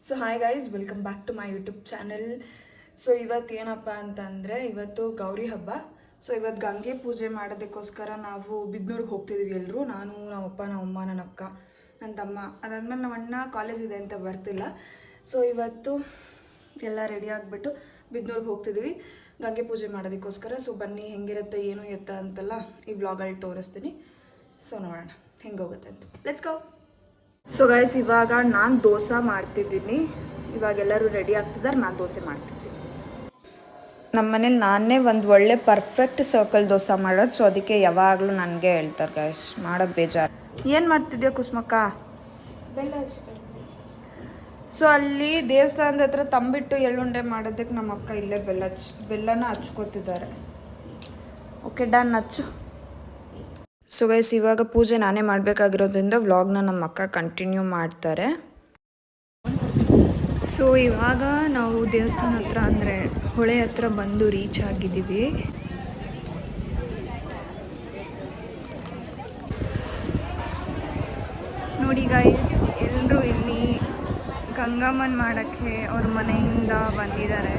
So hi guys, welcome back to my YouTube channel. So ಇವತ್ತು ಏನಪ್ಪ ಅಂತಂದರೆ ಇವತ್ತು ಗೌರಿ ಹಬ್ಬ. ಸೊ ಇವತ್ತು ಗಂಗೆ ಪೂಜೆ ಮಾಡೋದಕ್ಕೋಸ್ಕರ ನಾವು ಬಿದ್ನೂರಿಗೆ ಹೋಗ್ತಿದ್ದೀವಿ ಎಲ್ಲರೂ. ನಾನು, ನಮ್ಮಪ್ಪ, ನಮ್ಮಮ್ಮ, ನನ್ನ ಅಕ್ಕ, ನನ್ನ ತಮ್ಮ. ಅದಾದಮೇಲೆ ನಮ್ಮ ಅಣ್ಣ ಕಾಲೇಜ್ ಇದೆ ಅಂತ ಬರ್ತಿಲ್ಲ. ಸೊ ಇವತ್ತು ಎಲ್ಲ ರೆಡಿ ಆಗಿಬಿಟ್ಟು ಬಿದ್ನೂರಿಗೆ ಹೋಗ್ತಿದ್ದೀವಿ ಗಂಗೆ ಪೂಜೆ ಮಾಡೋದಕ್ಕೋಸ್ಕರ. ಸೊ ಬನ್ನಿ, ಹೆಂಗಿರುತ್ತೆ ಏನು ಎತ್ತ ಅಂತೆಲ್ಲ ಈ ವ್ಲಾಗಲ್ಲಿ ತೋರಿಸ್ತೀನಿ. ಸೊ ನೋಡೋಣ ಹೆಂಗೆ ಹೋಗುತ್ತೆ ಅಂತ. Let's go. ಸೊ ಗೈಸ್, ಇವಾಗ ನಾನು ದೋಸೆ ಮಾಡ್ತಿದ್ದೀನಿ. ಇವಾಗೆಲ್ಲರೂ ರೆಡಿ ಆಗ್ತಿದ್ದಾರೆ, ನಾನು ದೋಸೆ ಮಾಡ್ತಿದ್ದೀನಿ. ನಮ್ಮ ಮನೇಲಿ ನಾನೇ ಒಂದು ಒಳ್ಳೆ ಪರ್ಫೆಕ್ಟ್ ಸರ್ಕಲ್ ದೋಸೆ ಮಾಡೋದು. ಸೊ ಅದಕ್ಕೆ ಯಾವಾಗಲೂ ನನಗೆ ಹೇಳ್ತಾರೆ ಗೈಸ್, ಮಾಡೋದು ಬೇಜಾರು. ಏನು ಮಾಡ್ತಿದ್ಯಾ ಕುಸುಮಕ್ಕ? ಬೆಲ್ಲ ಹಚ್ತೀನಿ. ಸೊ ಅಲ್ಲಿ ದೇವಸ್ಥಾನದ ಹತ್ರ ತಂಬಿಟ್ಟು ಎಳ್ಳುಂಡೆ ಮಾಡೋದಕ್ಕೆ ನಮ್ಮ ಅಕ್ಕ ಇಲ್ಲೇ ಬೆಲ್ಲನ ಹಚ್ಕೋತಿದ್ದಾರೆ. ಓಕೆ ಡನ್, ಹಚ್ಚು. ಸೊ ಗೈಸ್, ಇವಾಗ ಪೂಜೆ ನಾನೇ ಮಾಡಬೇಕಾಗಿರೋದ್ರಿಂದ ವ್ಲಾಗ್ನ ನಮ್ಮ ಅಕ್ಕ ಕಂಟಿನ್ಯೂ ಮಾಡ್ತಾರೆ. ಸೊ ಇವಾಗ ನಾವು ದೇವಸ್ಥಾನ ಹತ್ರ ಅಂದರೆ ಹೊಳೆ ಹತ್ರ ಬಂದು ರೀಚ್ ಆಗಿದ್ದೀವಿ. ನೋಡಿ ಗೈಸ್, ಎಲ್ಲರೂ ಇಲ್ಲಿ ಗಂಗಮ್ಮನ ಮಾಡೋಕ್ಕೆ ಅವ್ರ ಮನೆಯಿಂದ ಬಂದಿದ್ದಾರೆ.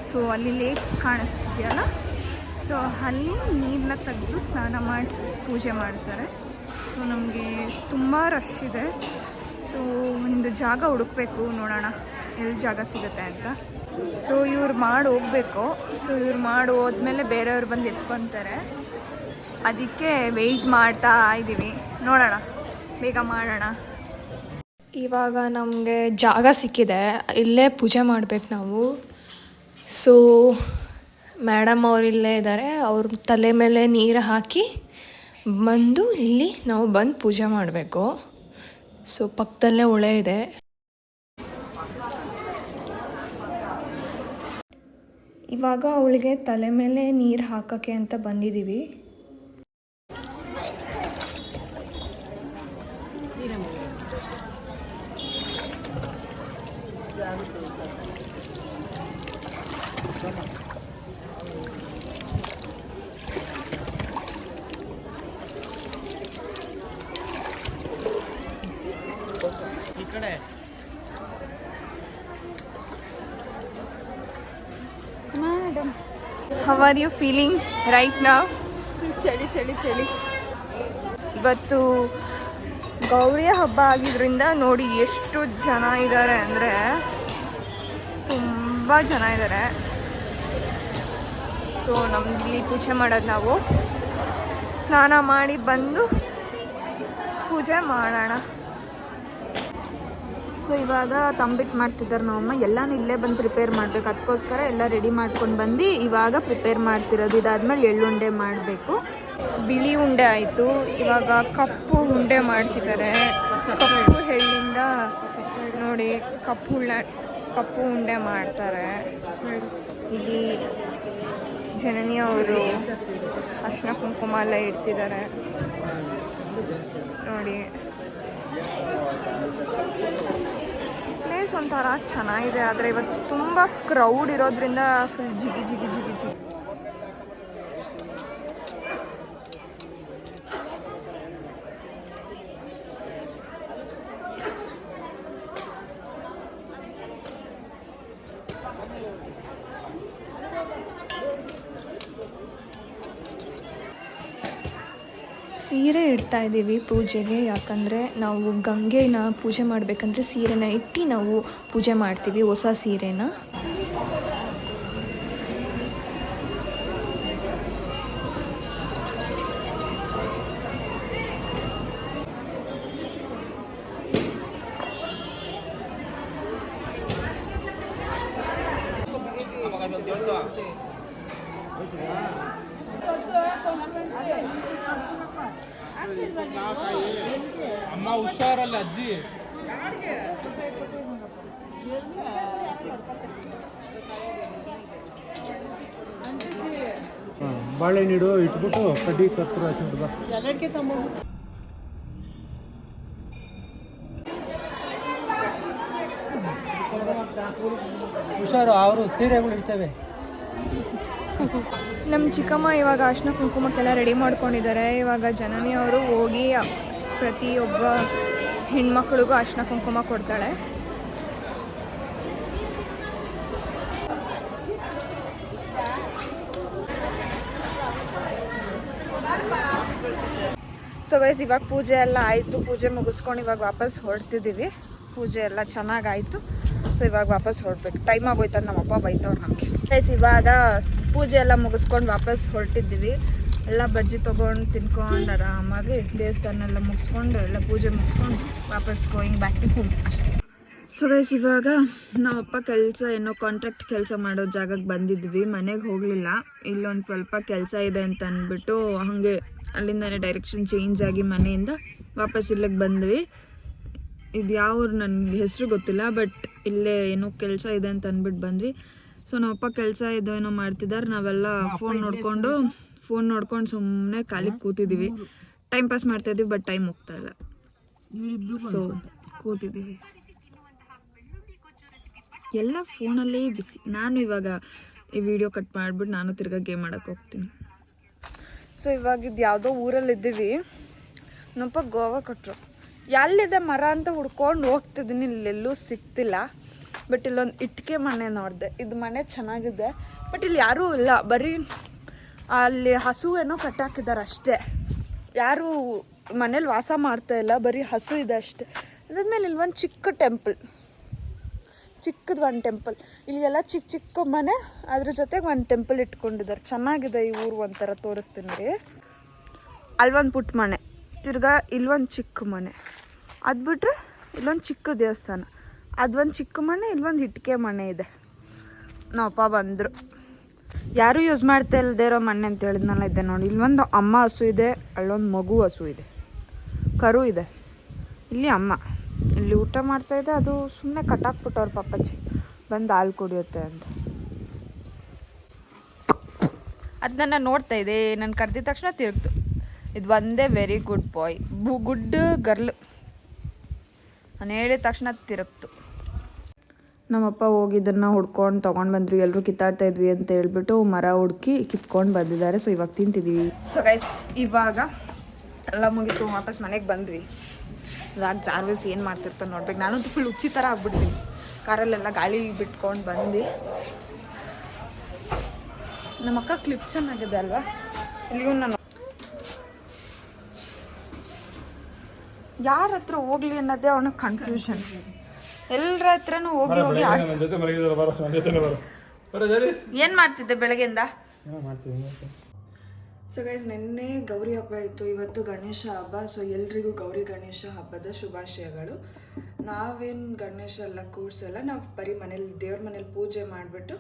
ಸೊ ಅಲ್ಲಿ ಲೇಕ್ ಕಾಣಿಸ್ತಿದೆಯಲ್ಲ, ಸೊ ಅಲ್ಲಿ ನೀರನ್ನ ತೆಗೆದು ಸ್ನಾನ ಮಾಡಿಸಿ ಪೂಜೆ ಮಾಡ್ತಾರೆ. ಸೊ ನಮಗೆ ತುಂಬ ರಶ್ ಇದೆ. ಸೊ ಒಂದು ಜಾಗ ಹುಡುಕಬೇಕು, ನೋಡೋಣ ಎಲ್ಲಿ ಜಾಗ ಸಿಗುತ್ತೆ ಅಂತ. ಸೊ ಇವ್ರು ಮಾಡಿ ಹೋಗಬೇಕು. ಸೊ ಇವ್ರು ಮಾಡಿ ಹೋದ್ಮೇಲೆ ಬೇರೆಯವ್ರು ಬಂದು ಎತ್ಕೊತಾರೆ. ಅದಕ್ಕೆ ವೆಯ್ಟ್ ಮಾಡ್ತಾ ಇದ್ದೀವಿ, ನೋಡೋಣ ಬೇಗ ಮಾಡೋಣ. ಇವಾಗ ನಮಗೆ ಜಾಗ ಸಿಕ್ಕಿದೆ, ಇಲ್ಲೇ ಪೂಜೆ ಮಾಡಬೇಕು ನಾವು. ಸೊ ಮೇಡಮ್ ಅವರಿಲ್ಲೇ ಇದ್ದಾರೆ, ಅವ್ರ ತಲೆ ಮೇಲೆ ನೀರು ಹಾಕಿ ಬಂದು ಇಲ್ಲಿ ನಾವು ಬಂದು ಪೂಜೆ ಮಾಡಬೇಕು. ಸೊ ಪಕ್ಕದಲ್ಲೇ ಹೊಳೆ ಇದೆ. ಇವಾಗ ಅವಳಿಗೆ ತಲೆ ಮೇಲೆ ನೀರು ಹಾಕೋಕ್ಕೆ ಅಂತ ಬಂದಿದ್ದೀವಿ. Madam, How are you feeling right now? ಚಳಿ ಚಳಿ ಚಳಿ. ಇವತ್ತು ಗೌರಿ ಹಬ್ಬ ಆಗಿದ್ರಿಂದ ನೋಡಿ ಎಷ್ಟು ಜನ ಇದ್ದಾರೆ ಅಂದರೆ ತುಂಬ ಜನ ಇದ್ದಾರೆ. ಸೊ ನಮ್ಮಲ್ಲಿ ಪೂಜೆ ಮಾಡೋದು, ನಾವು ಸ್ನಾನ ಮಾಡಿ ಬಂದು ಪೂಜೆ ಮಾಡೋಣ. ಸೊ ಇವಾಗ ತಂಬಿಟ್ಟು ಮಾಡ್ತಿದ್ದಾರೆ ನಮ್ಮಮ್ಮ. ಎಲ್ಲನೂ ಇಲ್ಲೇ ಬಂದು ಪ್ರಿಪೇರ್ ಮಾಡಬೇಕು, ಅದಕ್ಕೋಸ್ಕರ ಎಲ್ಲ ರೆಡಿ ಮಾಡ್ಕೊಂಡು ಬಂದು ಇವಾಗ ಪ್ರಿಪೇರ್ ಮಾಡ್ತಿರೋದು. ಇದಾದ್ಮೇಲೆ ಎಳ್ಳುಂಡೆ ಮಾಡಬೇಕು. ಬಿಳಿ ಉಂಡೆ ಆಯಿತು, ಇವಾಗ ಕಪ್ಪು ಉಂಡೆ ಮಾಡ್ತಿದ್ದಾರೆ. ಕಪ್ಪು ಎಳ್ಳಿಂದ ನೋಡಿ ಕಪ್ಪು ಉಂಡೆ ಮಾಡ್ತಾರೆ. ಇಲ್ಲಿ ಜನನಿ ಅವರು ಅರಿಶಿನ ಕುಂಕುಮ ಎಲ್ಲ ಇಡ್ತಿದ್ದಾರೆ ನೋಡಿ. ಪ್ಲೇಸ್ ಒಂಥರ ಚೆನ್ನಾಗಿದೆ, ಆದರೆ ಇವತ್ತು ತುಂಬ ಕ್ರೌಡ್ ಇರೋದ್ರಿಂದ ಫುಲ್ ಜಿಗಿ ಜಿಗಿ ಜಿಗಿ ಜಿಗಿ. ಸೀರೆ ಇಡ್ತಾ ಇದ್ದೀವಿ ಪೂಜೆಗೆ, ಯಾಕಂದರೆ ನಾವು ಗಂಗೆನ ಪೂಜೆ ಮಾಡಬೇಕಂದ್ರೆ ಸೀರೆನ ಇಟ್ಟು ನಾವು ಪೂಜೆ ಮಾಡ್ತೀವಿ, ಹೊಸ ಸೀರೆನ. ಅಮ್ಮ ಹುಷಾರಲ್ಲ ಅಜ್ಜಿ. ಬಾಳೆಹಣ್ಣಿಡು ಇಟ್ಬಿಟ್ಟು ಕಡ್ಡಿ ಕತ್ತೂರು ಹಚ್ಚಿಬಿಟ್ಟು ಬಾ. ಹುಷಾರು, ಅವರು ಸೀರೆಗಳು ಇರ್ತವೆ. ನಮ್ಮ ಚಿಕ್ಕಮ್ಮ ಇವಾಗ ಅರಿಶಿನ ಕುಂಕುಮಕ್ಕೆಲ್ಲ ರೆಡಿ ಮಾಡ್ಕೊಂಡಿದ್ದಾರೆ. ಇವಾಗ ಜನನಿ ಅವರು ಹೋಗಿ ಪ್ರತಿಯೊಬ್ಬ ಹೆಣ್ಮಕ್ಳಿಗೂ ಅರಿಶಿನ ಕುಂಕುಮ ಕೊಡ್ತಾಳೆ. ಸೊ ಗೈಸ್ ಇವಾಗ ಪೂಜೆ ಎಲ್ಲ ಆಯಿತು. ಪೂಜೆ ಮುಗಿಸ್ಕೊಂಡು ಇವಾಗ ವಾಪಸ್ ಹೊರಡ್ತಿದ್ದೀವಿ. ಪೂಜೆ ಎಲ್ಲ ಚೆನ್ನಾಗಾಯಿತು. ಸೊ ಇವಾಗ ವಾಪಸ್ ಹೊರಡ್ಬೇಕು. ಟೈಮ್ ಆಗೋಯ್ತು ಅಂತ ನಮ್ಮಪ್ಪ ಬೈತವ್ರು ನಮಗೆ. ಗೈಸ್ ಇವಾಗ ಪೂಜೆ ಎಲ್ಲ ಮುಗಿಸ್ಕೊಂಡು ವಾಪಸ್ ಹೊರಟಿದ್ದೀವಿ. ಎಲ್ಲ ಬಜ್ಜಿ ತೊಗೊಂಡು ತಿನ್ಕೊಂಡು ಆರಾಮಾಗಿ ದೇವಸ್ಥಾನ ಎಲ್ಲ ಮುಗಿಸ್ಕೊಂಡು ಎಲ್ಲ ಪೂಜೆ ಮುಗಿಸ್ಕೊಂಡು ವಾಪಸ್ ಗೋಯಿಂಗ್ ಬ್ಯಾಕ್ ಟು ಹೋಮ್ ಅಷ್ಟೇ. ಸೊ ಗೈಸ್ ಇವಾಗ ನಾವಪ್ಪ ಕೆಲಸ ಏನೋ ಕಾಂಟ್ರಾಕ್ಟ್ ಕೆಲಸ ಮಾಡೋ ಜಾಗಕ್ಕೆ ಬಂದಿದ್ವಿ. ಮನೆಗೆ ಹೋಗಲಿಲ್ಲ. ಇಲ್ಲೊಂದು ಸ್ವಲ್ಪ ಕೆಲಸ ಇದೆ ಅಂತ ಅಂದ್ಬಿಟ್ಟು ಹಾಗೆ ಅಲ್ಲಿಂದನೇ ಡೈರೆಕ್ಷನ್ ಚೇಂಜ್ ಆಗಿ ಮನೆಯಿಂದ ವಾಪಸ್ ಇಲ್ಲಿಗೆ ಬಂದ್ವಿ. ಇದು ಯಾವ ನನಗೆ ಹೆಸರು ಗೊತ್ತಿಲ್ಲ, ಬಟ್ ಇಲ್ಲೇ ಏನೋ ಕೆಲಸ ಇದೆ ಅಂತ ಅಂದ್ಬಿಟ್ಟು ಬಂದ್ವಿ. ಸೊ ನಮ್ಮಪ್ಪ ಕೆಲಸ ಇದು ಏನೋ ಮಾಡ್ತಿದ್ದಾರೆ. ನಾವೆಲ್ಲ ಫೋನ್ ನೋಡ್ಕೊಂಡು ಸುಮ್ಮನೆ ಖಾಲಿಗೆ ಕೂತಿದ್ದೀವಿ. ಟೈಮ್ ಪಾಸ್ ಮಾಡ್ತಾಯಿದ್ದೀವಿ, ಬಟ್ ಟೈಮ್ ಹೋಗ್ತಾ ಇಲ್ಲ. ಸೊ ಕೂತಿದ್ದೀವಿ, ಎಲ್ಲ ಫೋನಲ್ಲೇ ಬಿಸಿ. ನಾನು ಇವಾಗ ಈ ವಿಡಿಯೋ ಕಟ್ ಮಾಡಿಬಿಟ್ಟು ನಾನು ತಿರ್ಗಾ ಗೇಮ್ ಆಡೋಕ್ಕೆ ಹೋಗ್ತೀನಿ. ಸೊ ಇವಾಗ ಇದು ಯಾವುದೋ ಊರಲ್ಲಿದ್ದೀವಿ. ನಮ್ಮಪ್ಪ ಗೋವಾ ಕೊಟ್ಟರು. ಎಲ್ಲಿದೆ ಮರ ಅಂತ ಹುಡ್ಕೊಂಡು ಹೋಗ್ತಿದ್ದೀನಿ, ಇಲ್ಲೆಲ್ಲೂ ಸಿಗ್ತಿಲ್ಲ. ಬಟ್ ಇಲ್ಲೊಂದು ಇಟ್ಟಿಗೆ ಮನೆ ನೋಡಿದೆ. ಇದು ಮನೆ ಚೆನ್ನಾಗಿದೆ, ಬಟ್ ಇಲ್ಲಿ ಯಾರೂ ಇಲ್ಲ. ಬರೀ ಅಲ್ಲಿ ಹಸು ಏನೋ ಕಟ್ಟಾಕಿದ್ದಾರೆ ಅಷ್ಟೇ. ಯಾರೂ ಮನೇಲಿ ವಾಸ ಮಾಡ್ತಾ ಇಲ್ಲ, ಬರೀ ಹಸು ಇದೆ ಅಷ್ಟೇ. ಅದಾದ್ಮೇಲೆ ಇಲ್ಲಿ ಒಂದು ಚಿಕ್ಕ ಟೆಂಪಲ್, ಚಿಕ್ಕದು ಒಂದು ಟೆಂಪಲ್. ಇಲ್ಲೆಲ್ಲ ಚಿಕ್ಕ ಚಿಕ್ಕ ಮನೆ, ಅದ್ರ ಜೊತೆಗೆ ಒಂದು ಟೆಂಪಲ್ ಇಟ್ಕೊಂಡಿದ್ದಾರೆ. ಚೆನ್ನಾಗಿದೆ ಈ ಊರು, ಒಂಥರ ತೋರಿಸ್ತೀನಿ ರೀ. ಅಲ್ಲೊಂದು ಪುಟ್ಟ ಮನೆ, ತಿರ್ಗಾ ಇಲ್ಲೊಂದು ಚಿಕ್ಕ ಮನೆ, ಅದು ಬಿಟ್ಟರೆ ಇಲ್ಲೊಂದು ಚಿಕ್ಕ ದೇವಸ್ಥಾನ, ಅದೊಂದು ಚಿಕ್ಕ ಮನೆ, ಇಲ್ಲೊಂದು ಇಟ್ಟಿಗೆ ಮನೆ ಇದೆ. ನಮ್ಮಪ್ಪ ಬಂದರು. ಯಾರೂ ಯೂಸ್ ಮಾಡ್ತಾ ಇಲ್ಲದೆ ಇರೋ ಮನೆ ಅಂತ ಹೇಳಿದ್ನಲ್ಲ, ಇದೆ ನೋಡಿ. ಇಲ್ಲೊಂದು ಅಮ್ಮ ಹಸು ಇದೆ, ಅಲ್ಲೊಂದು ಮಗು ಹಸು ಇದೆ, ಕರು ಇದೆ. ಇಲ್ಲಿ ಅಮ್ಮ ಇಲ್ಲಿ ಊಟ ಮಾಡ್ತಾಯಿದ್ದೆ. ಅದು ಸುಮ್ಮನೆ ಕಟ್ಟಾಕ್ಬಿಟ್ಟವ್ರು ಪಾಪಚ್ಚಿ, ಬಂದು ಹಾಲು ಕುಡಿಯುತ್ತೆ ಅಂತ. ಅದು ನನ್ನ ನೋಡ್ತಾ ಇದೆ. ನಾನು ಕರೆದಿದ ತಕ್ಷಣ ತಿರುಗ್ತು. ಇದು ಒಂದೇ ವೆರಿ ಗುಡ್ ಬಾಯ್, ಗುಡ್ ಗರ್ಲ್. ನಾನು ಹೇಳಿದ ತಕ್ಷಣ ತಿರುಗ್ತು. ನಮ್ಮಪ್ಪ ಹೋಗಿದ್ದನ್ನು ಹುಡ್ಕೊಂಡು ತೊಗೊಂಡು ಬಂದರು. ಎಲ್ಲರೂ ಕಿತ್ತಾಡ್ತಾ ಇದ್ವಿ ಅಂತ ಹೇಳ್ಬಿಟ್ಟು ಮರ ಹುಡುಕಿ ಕಿತ್ಕೊಂಡು ಬಂದಿದ್ದಾರೆ. ಸೊ ಇವಾಗ ತಿಂತಿದ್ದೀವಿ. ಸೊ ಗೈಸ್ ಇವಾಗ ಎಲ್ಲ ಮುಗಿತು, ವಾಪಸ್ ಮನೆಗೆ ಬಂದ್ವಿ. ಇವಾಗ ಜಾರ್ವಿಸ್ ಏನು ಮಾಡ್ತಿರ್ತಾನೆ ನೋಡ್ಬೇಕು. ನಾನಂತೂ ಫುಲ್ ಹುಚ್ಚಿ ಥರ ಆಗ್ಬಿಡ್ತೀನಿ. ಕಾರಲ್ಲೆಲ್ಲ ಗಾಳಿ ಬಿಟ್ಕೊಂಡು ಬಂದು. ನಮ್ಮ ಅಕ್ಕ ಕ್ಲಿಪ್ ಚೆನ್ನಾಗಿದೆ ಅಲ್ವಾ? ಇಲ್ಲಿಗೂ ನಾನು ಯಾರ ಹತ್ರ ಹೋಗ್ಲಿ ಅನ್ನೋದೇ ಅವನಿಗೆ ಕನ್ಫ್ಯೂಷನ್. ಎಲ್ಲರ ಹತ್ರನೂ ಹೋಗಿ ಏನು ಮಾಡ್ತಿದ್ದೆ ಬೆಳಗ್ಗೆಯಿಂದ? ಸೊ ಗೈಸ್ ನಿನ್ನೆ ಗೌರಿ ಹಬ್ಬ ಇತ್ತು, ಇವತ್ತು ಗಣೇಶ ಹಬ್ಬ. ಸೊ ಎಲ್ರಿಗೂ ಗೌರಿ ಗಣೇಶ ಹಬ್ಬದ ಶುಭಾಶಯಗಳು. ನಾವೇನು ಗಣೇಶ ಎಲ್ಲ ಕೂರಿಸಲ್ಲ, ನಾವು ಬರೀ ಮನೇಲಿ ದೇವ್ರ ಮನೇಲಿ ಪೂಜೆ ಮಾಡಿಬಿಟ್ಟು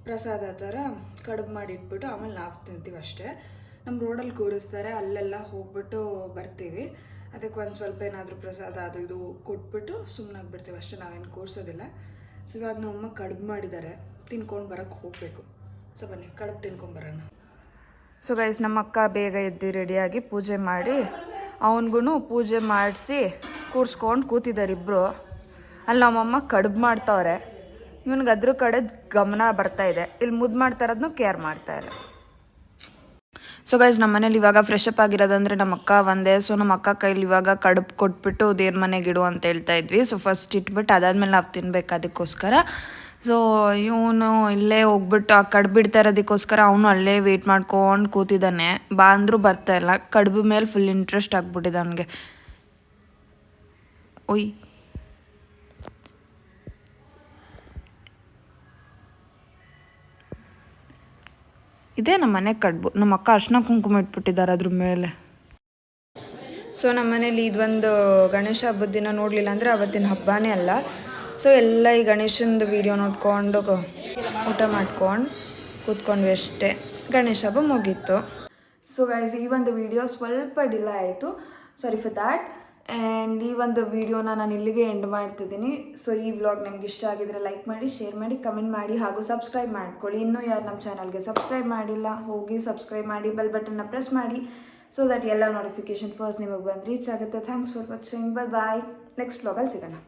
ಪ್ರಸಾದ ಥರ ಕಡುಬು ಮಾಡಿಟ್ಬಿಟ್ಟು ಆಮೇಲೆ ನಾವು ತಿಂತೀವಿ ಅಷ್ಟೇ. ನಮ್ಮ ರೋಡಲ್ಲಿ ಕೂರಿಸ್ತಾರೆ, ಅಲ್ಲೆಲ್ಲ ಹೋಗ್ಬಿಟ್ಟು ಬರ್ತೀವಿ. ಅದಕ್ಕೆ ಒಂದು ಸ್ವಲ್ಪ ಏನಾದರೂ ಪ್ರಸಾದ ಅದು ಇದು ಕೊಟ್ಬಿಟ್ಟು ಸುಮ್ಮನಾಗ್ಬಿಡ್ತೀವಿ ಅಷ್ಟೇ, ನಾವೇನು ಕೂರಿಸೋದಿಲ್ಲ. ಸೊ ಇವಾಗ ನಮ್ಮಮ್ಮ ಕಡುಬು ಮಾಡಿದ್ದಾರೆ, ತಿನ್ಕೊಂಡು ಬರೋಕ್ಕೆ ಹೋಗಬೇಕು. ಸೊ ಬನ್ನಿ ಕಡುಬು ತಿನ್ಕೊಂಬರೋಣ. ಸೊ ಗೈಸ್ ನಮ್ಮ ಅಕ್ಕ ಬೇಗ ಎದ್ದು ರೆಡಿಯಾಗಿ ಪೂಜೆ ಮಾಡಿ ಅವನಿಗೂ ಪೂಜೆ ಮಾಡಿಸಿ ಕೂರಿಸ್ಕೊಂಡು ಕೂತಿದ್ದಾರೆ ಇಬ್ಬರು. ಅಲ್ಲಿ ನಮ್ಮಮ್ಮ ಕಡುಬು ಮಾಡ್ತಾವ್ರೆ. ಇವನಿಗೆ ಅದ್ರ ಕಡೆ ಗಮನ ಬರ್ತಾಯಿದೆ. ಇಲ್ಲಿ ಮುದ್ದು ಮಾಡ್ತಾ ಇರೋದನ್ನು ಕೇರ್ ಮಾಡ್ತಾರೆ. ಸೊ ಗೈಸ್ ನಮ್ಮ ಮನೇಲಿ ಇವಾಗ ಫ್ರೆಶ್ ಅಪ್ ಆಗಿರೋದಂದರೆ ನಮ್ಮ ಅಕ್ಕ ಒಂದೇ. ಸೊ ನಮ್ಮ ಅಕ್ಕ ಕೈಲಿ ಇವಾಗ ಕಡುಬು ಕೊಟ್ಬಿಟ್ಟು ದೇವ್ರ ಮನೆಗೆ ಇಡು ಅಂತ ಹೇಳ್ತಾ ಇದ್ವಿ. ಸೊ ಫಸ್ಟ್ ಇಟ್ಬಿಟ್ಟು ಅದಾದ್ಮೇಲೆ ನಾವು ತಿನ್ಬೇಕು, ಅದಕ್ಕೋಸ್ಕರ. ಸೊ ಇವನು ಇಲ್ಲೇ ಹೋಗ್ಬಿಟ್ಟು ಆ ಕಡುಬು ಇಡ್ತಾ ಇರೋದಕ್ಕೋಸ್ಕರ ಅವನು ಅಲ್ಲೇ ವೆಯ್ಟ್ ಮಾಡ್ಕೊಂಡು ಕೂತಿದ್ದಾನೆ. ಬಾ ಅಂದರೂ ಬರ್ತಾಯಿಲ್ಲ. ಕಡುಬು ಮೇಲೆ ಫುಲ್ ಇಂಟ್ರೆಸ್ಟ್ ಆಗ್ಬಿಟ್ಟಿದೆ ಅವನಿಗೆ. ಒಯ್ ಇದೇ ನಮ್ಮ ಮನೆ ಕಡುಬು. ನಮ್ಮ ಅಕ್ಕ ಅರ್ಶಿನ ಕುಂಕುಮ ಇಟ್ಬಿಟ್ಟಿದ್ದಾರೆ ಅದ್ರ ಮೇಲೆ. ಸೊ ನಮ್ಮ ಮನೇಲಿ ಇದೊಂದು ಗಣೇಶ ಹಬ್ಬದ ದಿನ ನೋಡಲಿಲ್ಲ ಅಂದರೆ ಅವತ್ತಿನ ಹಬ್ಬನೇ ಅಲ್ಲ. ಸೊ ಎಲ್ಲ ಈ ಗಣೇಶಂದು ವಿಡಿಯೋ ನೋಡ್ಕೊಂಡು ಊಟ ಮಾಡ್ಕೊಂಡು ಕೂತ್ಕೊಂಡ್ವಿ ಅಷ್ಟೇ. ಗಣೇಶ ಹಬ್ಬ ಮುಗೀತು. ಸೊ ಗೈಸ್ ಈ ಒಂದು ವಿಡಿಯೋ ಸ್ವಲ್ಪ ಡಿಲೇ ಆಯಿತು, ಸಾರಿ ಫಾರ್ ದ್ಯಾಟ್. ಆ್ಯಂಡ್ ಈ ಒಂದು ವಿಡಿಯೋನ ನಾನು ಇಲ್ಲಿಗೆ ಎಂಡ್ ಮಾಡ್ತಿದ್ದೀನಿ. ಸೊ ಈ ವ್ಲಾಗ್ ನಿಮ್ಗೆ ಇಷ್ಟ ಆಗಿದ್ರೆ ಲೈಕ್ ಮಾಡಿ, ಶೇರ್ ಮಾಡಿ, ಕಮೆಂಟ್ ಮಾಡಿ, ಹಾಗೂ ಸಬ್ಸ್ಕ್ರೈಬ್ ಮಾಡ್ಕೊಳ್ಳಿ. ಇನ್ನೂ ಯಾರು ನಮ್ಮ ಚಾನಲ್ಗೆ ಸಬ್ಸ್ಕ್ರೈಬ್ ಮಾಡಿಲ್ಲ ಹೋಗಿ ಸಬ್ಸ್ಕ್ರೈಬ್ ಮಾಡಿ, ಬೆಲ್ ಬಟನ್ನ ಪ್ರೆಸ್ ಮಾಡಿ, ಸೊ ದಟ್ ಎಲ್ಲ ನೋಟಿಫಿಕೇಶನ್ ಫಸ್ಟ್ ನಿಮಗೆ ಬಂದು ರೀಚ್ ಆಗುತ್ತೆ. Thanks for watching. Bye. Next ವ್ಲಾಗಲ್ಲಿ ಸಿಗೋಣ.